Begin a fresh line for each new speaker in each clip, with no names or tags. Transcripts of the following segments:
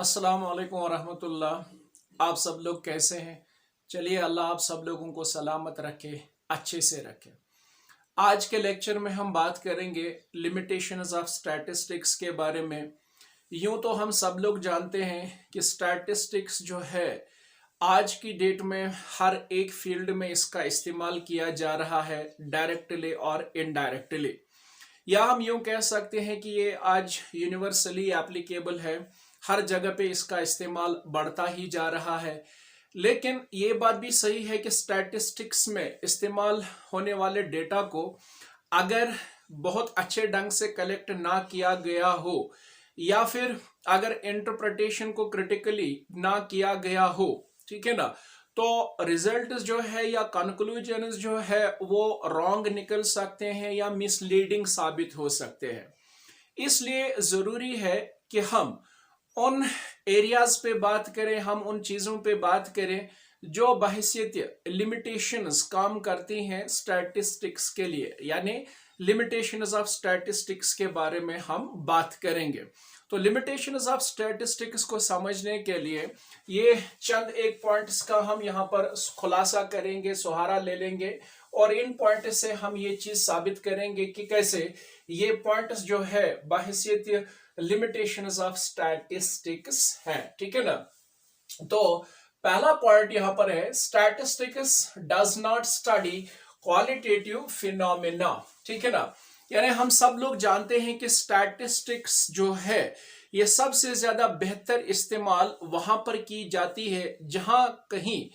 अस्सलाम वालेकुम वरहमतुल्लाह। आप सब लोग कैसे हैं? चलिए अल्लाह आप सब लोगों को सलामत रखे, अच्छे से रखे। आज के लेक्चर में हम बात करेंगे लिमिटेशंस ऑफ स्टैटिस्टिक्स के बारे में। यूं तो हम सब लोग जानते हैं कि स्टैटिस्टिक्स जो है आज की डेट में हर एक फील्ड में इसका इस्तेमाल किया जा रहा है, डायरेक्टली और इनडायरेक्टली। या हम यूं कह सकते हैं कि ये आज यूनिवर्सली एप्लीकेबल है, हर जगह पे इसका इस्तेमाल बढ़ता ही जा रहा है। लेकिन ये बात भी सही है कि स्टैटिस्टिक्स में इस्तेमाल होने वाले डेटा को अगर बहुत अच्छे ढंग से कलेक्ट ना किया गया हो या फिर अगर इंटरप्रिटेशन को क्रिटिकली ना किया गया हो, ठीक है ना, तो रिजल्ट जो है या कंक्लूजन जो है वो रॉन्ग निकल सकते हैं या मिसलीडिंग साबित हो सकते हैं। इसलिए जरूरी है कि हम उन एरियाज पे बात करें, हम उन चीजों पे बात करें जो बहैसियत लिमिटेशंस काम करती हैं स्टैटिस्टिक्स के लिए, यानी लिमिटेशंस ऑफ स्टैटिस्टिक्स के बारे में हम बात करेंगे। तो लिमिटेशंस ऑफ स्टैटिस्टिक्स को समझने के लिए ये चंद एक पॉइंट्स का हम यहाँ पर खुलासा करेंगे, सहारा ले लेंगे और इन पॉइंट से हम ये चीज साबित करेंगे कि कैसे ये पॉइंट्स जो है बहैसियत लिमिटेशंस ऑफ स्टैटिस्टिक्स है। ठीक है ना। तो पहला पॉइंट यहां पर है, statistics does not study qualitative phenomena. ठीक है ना। यानी हम सब लोग जानते हैं कि स्टैटिस्टिक्स जो है ये सबसे ज्यादा बेहतर इस्तेमाल वहां पर की जाती है जहां कहीं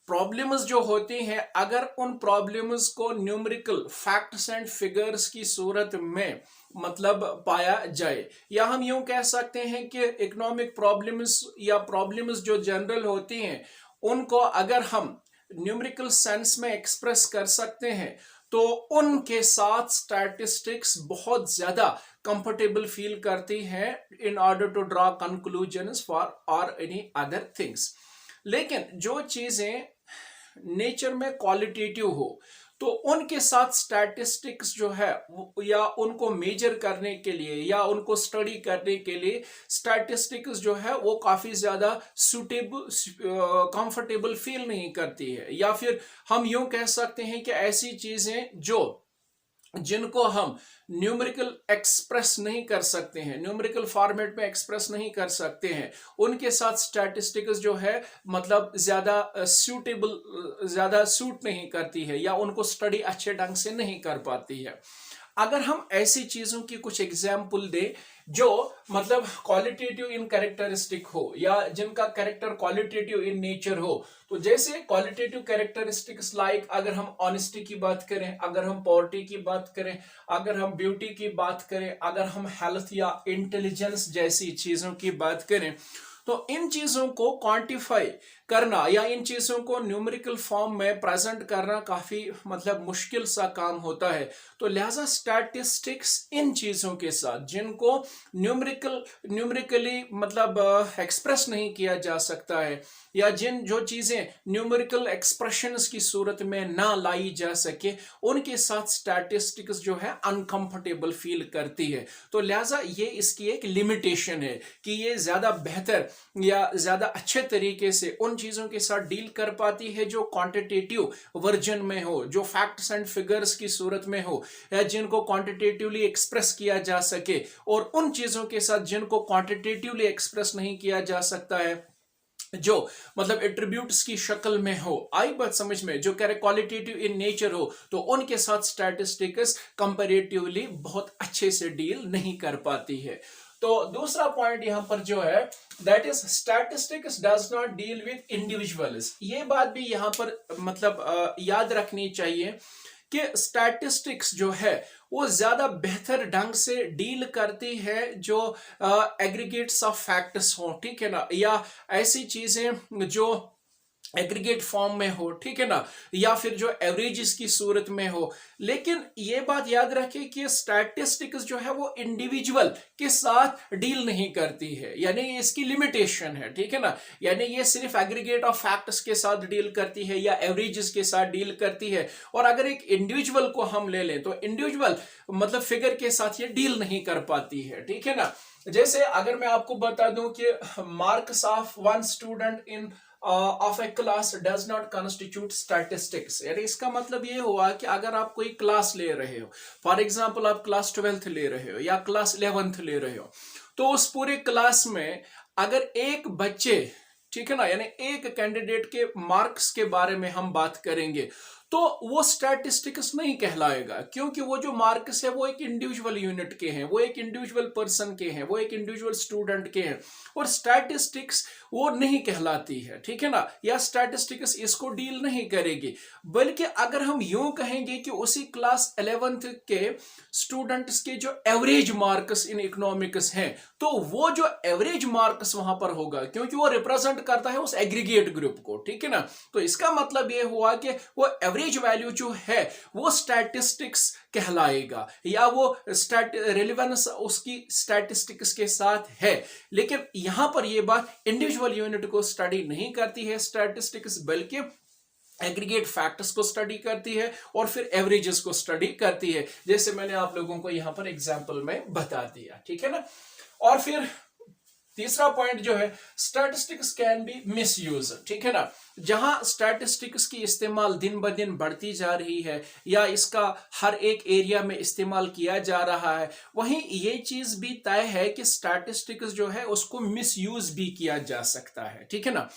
प्रॉब्लम्स जो होती हैं, अगर उन प्रॉब्लम्स को न्यूमेरिकल फैक्ट्स एंड फिगर्स की सूरत में मतलब पाया जाए, या हम यूं कह सकते हैं कि इकोनॉमिक प्रॉब्लम्स या प्रॉब्लम्स जो जनरल होती हैं उनको अगर हम न्यूमेरिकल सेंस में एक्सप्रेस कर सकते हैं तो उनके साथ स्टैटिस्टिक्स बहुत ज्यादा कंफर्टेबल फील करती हैं in order to draw conclusions for और एनी अदर थिंग्स। लेकिन जो चीजें नेचर में क्वालिटेटिव हो तो उनके साथ स्टैटिस्टिक्स जो है या उनको मेजर करने के लिए या उनको स्टडी करने के लिए स्टैटिस्टिक्स जो है वो काफी ज्यादा सूटेबल कंफर्टेबल फील नहीं करती है, या फिर हम यूं कह सकते हैं कि ऐसी चीजें जो जिनको हम न्यूमेरिकल एक्सप्रेस नहीं कर सकते हैं, न्यूमेरिकल फॉर्मेट में एक्सप्रेस नहीं कर सकते हैं, उनके साथ स्टैटिस्टिक्स जो है मतलब ज्यादा सूट नहीं करती है या उनको स्टडी अच्छे ढंग से नहीं कर पाती है। अगर हम ऐसी चीजों की कुछ एग्जाम्पल दें जो मतलब क्वालिटेटिव इन कैरेक्टरिस्टिक हो या जिनका कैरेक्टर क्वालिटेटिव इन नेचर हो, तो जैसे क्वालिटेटिव कैरेक्टरिस्टिक्स लाइक अगर हम ऑनेस्टी की बात करें, अगर हम पॉवर्टी की बात करें, अगर हम ब्यूटी की बात करें, अगर हम हेल्थ या इंटेलिजेंस जैसी चीजों की बात करें, तो इन चीजों को क्वांटिफाई करना या इन चीजों को न्यूमेरिकल फॉर्म में प्रेजेंट करना काफी मतलब मुश्किल सा काम होता है। तो लिहाजा स्टैटिस्टिक्स इन चीजों के साथ जिनको न्यूमेरिकली मतलब एक्सप्रेस नहीं किया जा सकता है या जो चीजें न्यूमेरिकल एक्सप्रेशंस की सूरत में ना लाई जा सके, उनके साथ स्टैटिस्टिक्स जो है अनकंफर्टेबल फील करती है। तो लिहाजा ये इसकी एक लिमिटेशन है कि ये ज्यादा बेहतर या ज्यादा अच्छे तरीके से उन चीजों के साथ डील कर पाती है जो क्वांटिटेटिव वर्जन में हो, जो फैक्ट्स एंड फिगर्स की सूरत में हो या जिनको क्वांटिटेटिवली एक्सप्रेस किया जा सके, और उन चीजों के साथ जिनको क्वांटिटेटिवली एक्सप्रेस नहीं किया जा सकता है जो मतलब एट्रीब्यूट्स की शक्ल में हो। आई बात समझ में, जो क्वालिटेटिव इन नेचर हो, तो उनके साथ स्टैटिस्टिक्स कंपैरेटिवली बहुत अच्छे से डील नहीं कर पाती है। तो दूसरा पॉइंट यहां पर जो है that is statistics does not deal with individuals. ये बात भी यहां पर मतलब याद रखनी चाहिए कि स्टैटिस्टिक्स जो है वो ज्यादा बेहतर ढंग से डील करती है जो एग्रीगेट्स ऑफ फैक्ट्स हो, ठीक है ना, या ऐसी चीजें जो एग्रीगेट फॉर्म में हो, ठीक है ना, या फिर जो एवरेजेस की सूरत में हो। लेकिन ये बात याद रखें कि स्टैटिस्टिक्स जो है वो इंडिविजुअल के साथ डील नहीं करती है, यानी इसकी लिमिटेशन है, ठीक है ना। यानी ये सिर्फ एग्रीगेट ऑफ फैक्ट्स के साथ डील करती है या एवरेजेस के साथ डील करती है। और अगर एक इंडिविजुअल को हम ले लें तो इंडिविजुअल मतलब फिगर के साथ ये डील नहीं कर पाती है, ठीक है ना। जैसे अगर मैं आपको बता दूं कि marks of one student in of A class does not constitute statistics, यानी इसका मतलब ये हुआ कि अगर आप कोई क्लास ले रहे हो, फॉर एग्जांपल आप क्लास 12th ले रहे हो या क्लास 11th ले रहे हो, तो उस पूरे क्लास में अगर एक बच्चे, ठीक है ना, यानी एक कैंडिडेट के मार्क्स के बारे में हम बात करेंगे तो वो स्टैटिस्टिक्स नहीं कहलाएगा, क्योंकि वो जो मार्क्स है वो एक इंडिविजुअल यूनिट के हैं, वो एक इंडिविजुअल पर्सन के हैं, वो एक इंडिविजुअल स्टूडेंट के हैं, और स्टैटिस्टिक्स वो नहीं कहलाती है, ठीक है ना, या स्टैटिस्टिक्स इसको डील नहीं करेगी। बल्कि अगर हम यूं कहेंगे कि उसी क्लास 11th के स्टूडेंट्स के जो एवरेज मार्क्स इन इकोनॉमिक्स हैं, तो वो जो एवरेज मार्क्स वहां पर होगा, क्योंकि वो रिप्रेजेंट करता है उस एग्रीगेट ग्रुप को, ठीक है ना। तो इसका मतलब ये हुआ कि वो एवरेज वैल्यू जो है वो स्टैटिस्टिक्स कहलाएगा, या वो रेलेवेंस उसकी स्टैटिस्टिक्स के साथ है। लेकिन यहां पर ये बात इंडिविजुअल यूनिट को स्टडी नहीं करती है स्टैटिस्टिक्स, बल्कि एग्रीगेट फैक्टर्स को स्टडी करती है और फिर एवरेजेस को स्टडी करती है, जैसे मैंने आप लोगों को यहां पर एग्जांपल में बता दिया, ठीक है ना। और फिर तीसरा पॉइंट जो है, स्टैटिस्टिक्स कैन बी मिसयूज, ठीक है ना। जहां स्टैटिस्टिक्स की इस्तेमाल दिन ब दिन बढ़ती जा रही है या इसका हर एक एरिया में इस्तेमाल किया जा रहा है, वहीं ये चीज भी तय है कि स्टैटिस्टिक्स जो है उसको मिसयूज भी किया जा सकता है, ठीक है ना।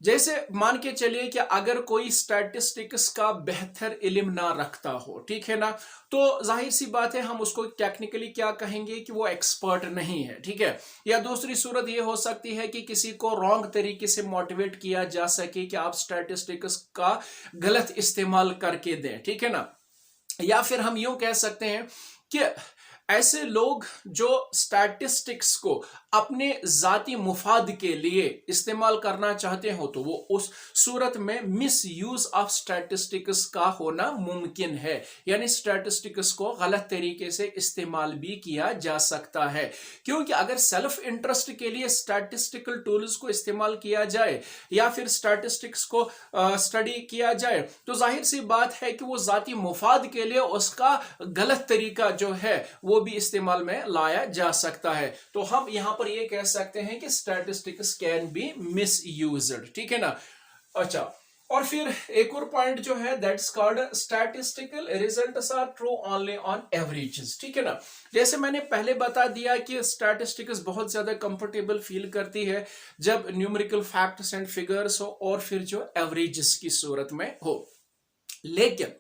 जैसे मान के चलिए कि अगर कोई स्टैटिस्टिक्स का बेहतर इल्म ना रखता हो, ठीक है ना, तो जाहिर सी बात है हम उसको टेक्निकली क्या कहेंगे कि वो एक्सपर्ट नहीं है, ठीक है। या दूसरी सूरत ये हो सकती है कि किसी को रॉन्ग तरीके से मोटिवेट किया जा सके कि आप स्टैटिस्टिक्स का गलत इस्तेमाल करके दें, ठीक है ना। या फिर हम यूं कह सकते हैं कि ऐसे लोग जो स्टैटिस्टिक्स को अपने जाती मुफाद के लिए इस्तेमाल करना चाहते हो, तो वो उस सूरत में मिस यूज ऑफ स्टैटिस्टिक्स का होना मुमकिन है, यानी स्टैटिस्टिक्स को गलत तरीके से इस्तेमाल भी किया जा सकता है। क्योंकि अगर सेल्फ इंटरेस्ट के लिए स्टैटिस्टिकल टूल्स को इस्तेमाल किया जाए या फिर स्टैटिस्टिक्स को स्टडी किया जाए, तो जाहिर सी बात है कि वो जाती मुफाद के लिए उसका गलत तरीका जो है वो भी इस्तेमाल में लाया जा सकता है। तो हम यहां पर ये कह सकते हैं कि स्टैटिस्टिक्स कैन बी मिसयूज्ड, ठीक है ना। अच्छा, और फिर एक और पॉइंट जो है, that's called statistical results are true only on averages, ठीक है ना। जैसे मैंने पहले बता दिया कि स्टैटिस्टिक्स बहुत ज्यादा कंफर्टेबल फील करती है जब न्यूमेरिकल फैक्ट्स एंड फिगर्स हो और फिर जो एवरेजेस की सूरत में हो। लेकिन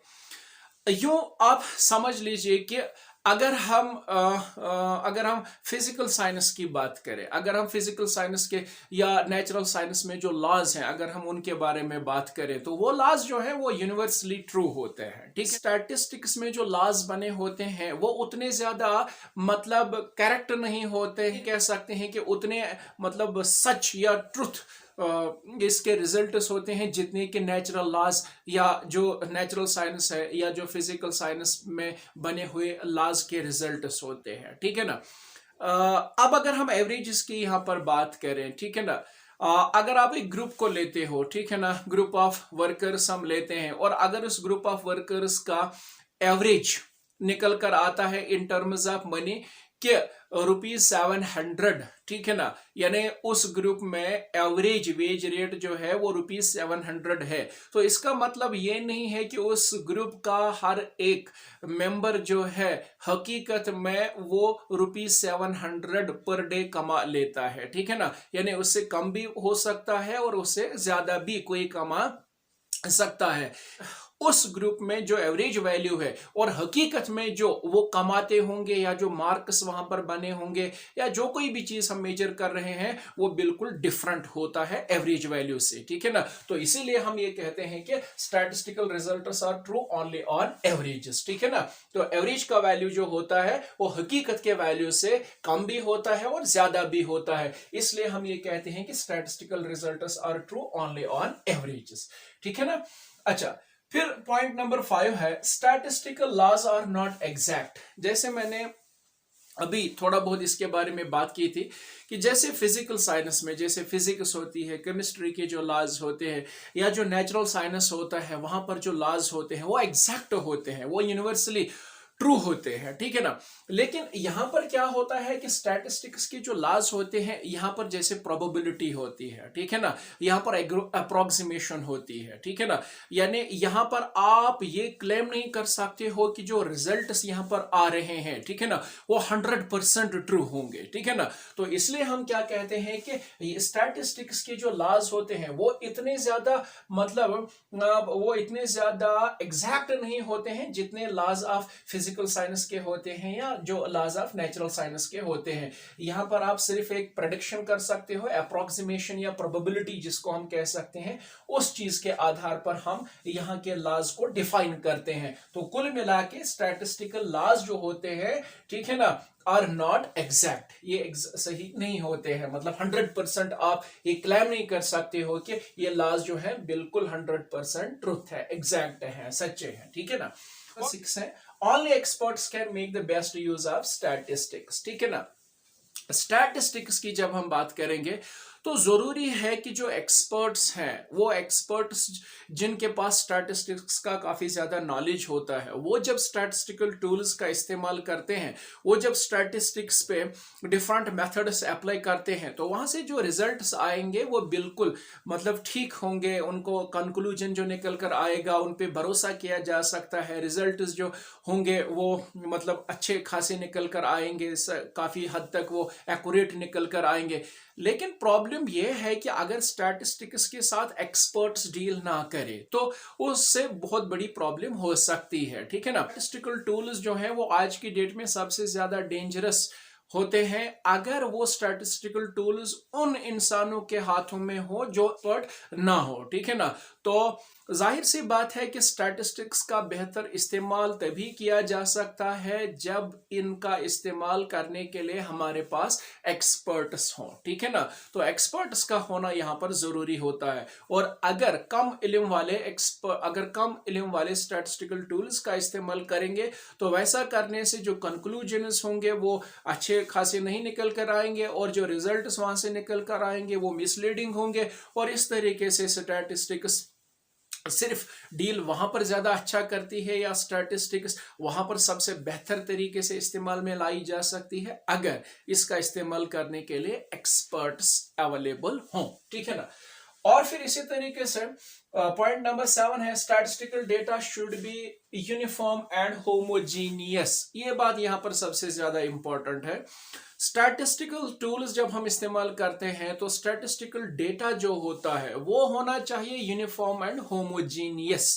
यूं आप समझ लीजिए कि अगर हम फिजिकल साइंस की बात करें, अगर हम फिजिकल साइंस के या नेचुरल साइंस में जो लॉज हैं अगर हम उनके बारे में बात करें, तो वो लॉज जो है वो यूनिवर्सली ट्रू होते हैं, ठीक। स्टैटिस्टिक्स में जो लॉज बने होते हैं वो उतने ज्यादा मतलब करेक्ट नहीं होते, कह सकते हैं कि उतने मतलब सच या ट्रुथ इसके रिजल्ट्स होते हैं जितने के नेचुरल लॉज या जो नेचुरल साइंस है या जो फिजिकल साइंस में बने हुए लॉज के रिजल्ट्स होते हैं, ठीक है ना। अब अगर हम एवरेजेस की यहाँ पर बात करें, ठीक है ना, अगर आप एक ग्रुप को लेते हो, ठीक है ना, ग्रुप ऑफ वर्कर्स हम लेते हैं, और अगर उस ग्रुप ऑफ वर्कर्स का एवरेज निकल कर आता है इन टर्म्स ऑफ मनी कि ₹700, ठीक है ना, यानी उस ग्रुप में एवरेज वेज रेट जो है वो ₹700 है, तो इसका मतलब ये नहीं है कि उस ग्रुप का हर एक मेंबर जो है हकीकत में वो ₹700 पर डे कमा लेता है, ठीक है ना, यानी उससे कम भी हो सकता है और उससे ज्यादा भी कोई कमा सकता है। उस ग्रुप में जो एवरेज वैल्यू है और हकीकत में जो वो कमाते होंगे या जो मार्क्स वहां पर बने होंगे या जो कोई भी चीज हम मेजर कर रहे हैं वो बिल्कुल डिफरेंट होता है एवरेज वैल्यू से, ठीक है ना। तो इसीलिए हम ये कहते हैं कि statistical results are true only on averages, ठीक है ना। तो एवरेज का वैल्यू जो होता है वो हकीकत के वैल्यू से कम भी होता है और ज्यादा भी होता है, इसलिए हम ये कहते हैं कि statistical results are true only on averages, ठीक है ना। अच्छा, फिर पॉइंट नंबर 5 है, statistical laws are not exact. जैसे मैंने अभी थोड़ा बहुत इसके बारे में बात की थी कि जैसे फिजिकल साइंस में जैसे फिजिक्स होती है, केमिस्ट्री के जो लॉज होते हैं या जो नेचुरल साइंस होता है वहां पर जो लॉज होते हैं वो एग्जैक्ट होते हैं, वो यूनिवर्सली ट्रू होते हैं, ठीक है ना। लेकिन यहां पर क्या होता है कि स्टैटिस्टिक्स के जो लॉज होते हैं, यहां पर जैसे प्रोबेबिलिटी होती है, ठीक है ना, यहां पर अप्रोक्सीमेशन होती है, ठीक है ना। यानी यहां पर आप ये क्लेम नहीं कर सकते हो कि जो रिजल्ट्स यहां पर आ रहे हैं, ठीक है ना, वो 100% ट्रू होंगे, ठीक है ना। तो इसलिए हम क्या कहते हैं कि स्टैटिस्टिक्स के जो लॉज होते हैं वो इतने ज्यादा मतलब वो इतने ज्यादा एग्जैक्ट नहीं होते हैं जितने लॉज ऑफ फिजिकल साइंस के होते हैं या जो लॉज ऑफ नेचुरल साइंस के होते हैं। यहां पर आप सिर्फ एक प्रेडिक्शन कर सकते हो, अप्रोक्सीमेशन या प्रोबेबिलिटी जिसको हम कह सकते हैं, उस चीज के आधार पर हम यहां के लॉज को डिफाइन करते हैं। तो कुल मिला के स्टैटिस्टिकल लॉज जो होते हैं, ठीक है ना, आर नॉट एग्जैक्ट, ये सही नहीं होते हैं। मतलब 100% आप ये क्लेम नहीं कर सकते हो कि ये लॉज जो है बिल्कुल 100% ट्रुथ है, एग्जैक्ट है, सच्चे हैं, ठीक है ना। 6 है, only experts can make the best use of statistics, ठीक है ना। स्टैटिस्टिक्स की जब हम बात करेंगे तो जरूरी है कि जो एक्सपर्ट्स हैं, वो एक्सपर्ट्स जिनके पास स्टैटिस्टिक्स का काफी ज्यादा नॉलेज होता है, वो जब स्टैटिस्टिकल टूल्स का इस्तेमाल करते हैं, वो जब स्टैटिस्टिक्स पे डिफरेंट मेथड्स अप्लाई करते हैं, तो वहां से जो रिजल्ट्स आएंगे वो बिल्कुल मतलब ठीक होंगे। उनको कंक्लूजन जो निकल कर आएगा उन पे भरोसा किया जा सकता है। रिजल्ट्स जो होंगे वो मतलब अच्छे खासे निकल कर आएंगे, काफी हद तक वो एक्यूरेट निकल कर आएंगे। लेकिन प्रॉब्लम यह है कि अगर स्टैटिस्टिक्स के साथ एक्सपर्ट्स डील ना करें तो उससे बहुत बड़ी प्रॉब्लम हो सकती है, ठीक है ना। स्टैटिस्टिकल टूल्स जो हैं वो आज की डेट में सबसे ज्यादा डेंजरस होते हैं अगर वो स्टैटिस्टिकल टूल्स उन इंसानों के हाथों में हो जो एक्सपर्ट ना हो, ठीक है ना। तो जाहिर सी बात है कि स्टैटिस्टिक्स का बेहतर इस्तेमाल तभी किया जा सकता है जब इनका इस्तेमाल करने के लिए हमारे पास एक्सपर्ट्स हों, ठीक है ना। तो एक्सपर्ट्स का होना यहाँ पर जरूरी होता है। और अगर कम इल्म वाले स्टैटिस्टिकल टूल्स का इस्तेमाल करेंगे तो वैसा करने से जो कंक्लूजन्स होंगे वो अच्छे खासे नहीं निकल कर आएंगे और जो रिजल्ट्स वहां से निकल कर आएंगे वो मिसलीडिंग होंगे। और इस तरीके से स्टैटिस्टिक्स सिर्फ डील वहां पर ज्यादा अच्छा करती है या स्टैटिस्टिक्स वहां पर सबसे बेहतर तरीके से इस्तेमाल में लाई जा सकती है अगर इसका इस्तेमाल करने के लिए एक्सपर्ट्स अवेलेबल हों, ठीक है ना। और फिर इसी तरीके से पॉइंट नंबर 7 है, statistical data should be uniform and homogeneous. ये बात यहां पर सबसे ज्यादा इंपॉर्टेंट है। स्टैटिस्टिकल टूल्स जब हम इस्तेमाल करते हैं तो स्टैटिस्टिकल डेटा जो होता है वो होना चाहिए यूनिफॉर्म एंड होमोजीनियस,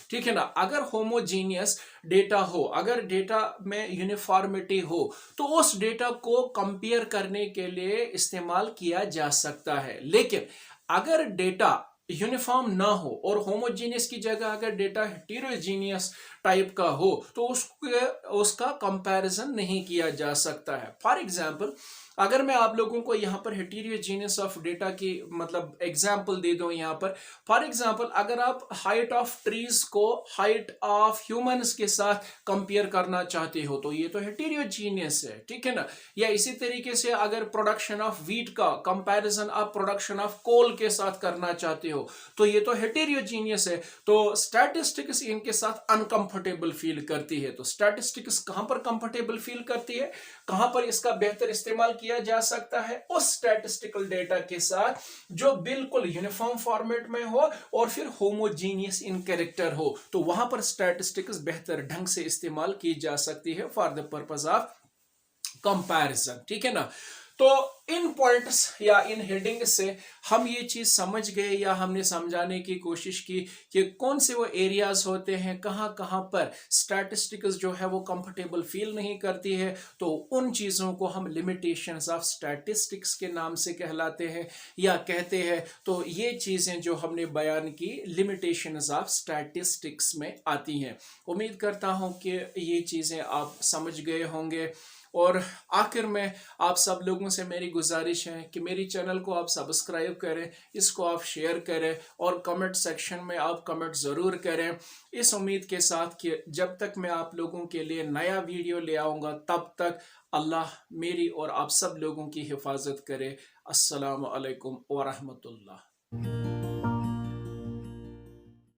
ठीक है ना। अगर होमोजीनियस डेटा हो, अगर डेटा में यूनिफॉर्मिटी हो, तो उस डेटा को कंपेयर करने के लिए इस्तेमाल किया जा सकता है। लेकिन अगर डेटा यूनिफॉर्म ना हो और होमोजीनियस की जगह अगर डेटा हेटेरोजीनियस टाइप का हो तो उसका कंपैरिजन नहीं किया जा सकता है। फॉर एग्जांपल अगर मैं आप लोगों को यहाँ पर हेटेरोजीनियस ऑफ डेटा की मतलब एग्जांपल दे दूं यहाँ पर, फॉर एग्जांपल अगर आप हाइट ऑफ ट्रीज को हाइट ऑफ ह्यूमंस के साथ कंपेयर करना चाहते हो तो ये तो हेटेरोजीनियस है, ठीक है ना। या इसी तरीके से अगर प्रोडक्शन ऑफ व्हीट का कंपैरिजन आप प्रोडक्शन ऑफ कोल के साथ करना चाहते हो तो ये तो हेटेरोजीनियस है। तो स्टैटिस्टिक्स इनके साथ अनकंफर्टेबल फील करती है। तो स्टैटिस्टिक्स कहां पर कंफर्टेबल फील करती है, कहां पर इसका बेहतर इस्तेमाल किया जा सकता है, उस स्टैटिस्टिकल डेटा के साथ जो बिल्कुल यूनिफॉर्म फॉर्मेट में हो और फिर होमोजीनियस इन कैरेक्टर हो, तो वहां पर स्टैटिस्टिक्स बेहतर ढंग से इस्तेमाल की जा सकती है for the purpose of comparison, ठीक है ना। तो इन पॉइंट्स या इन हेडिंग से हम ये चीज समझ गए या हमने समझाने की कोशिश की कि कौन से वो एरियाज होते हैं, कहां कहां पर स्टैटिस्टिक्स जो है वो कंफर्टेबल फील नहीं करती है। तो उन चीजों को हम लिमिटेशंस ऑफ स्टैटिस्टिक्स के नाम से कहलाते हैं या कहते हैं। तो ये चीजें जो हमने बयान की लिमिटेशंस ऑफ स्टैटिस्टिक्स में आती हैं। उम्मीद करता हूं कि ये चीजें आप समझ गए होंगे। और आखिर में आप सब लोगों से मेरी गुजारिश है कि मेरी चैनल को आप सब्सक्राइब करें, इसको आप शेयर करें और कमेंट सेक्शन में आप कमेंट ज़रूर करें, इस उम्मीद के साथ कि जब तक मैं आप लोगों के लिए नया वीडियो ले आऊँगा तब तक अल्लाह मेरी और आप सब लोगों की हिफाजत करे। अस्सलामु अलैकुम व रहमतुल्लाह।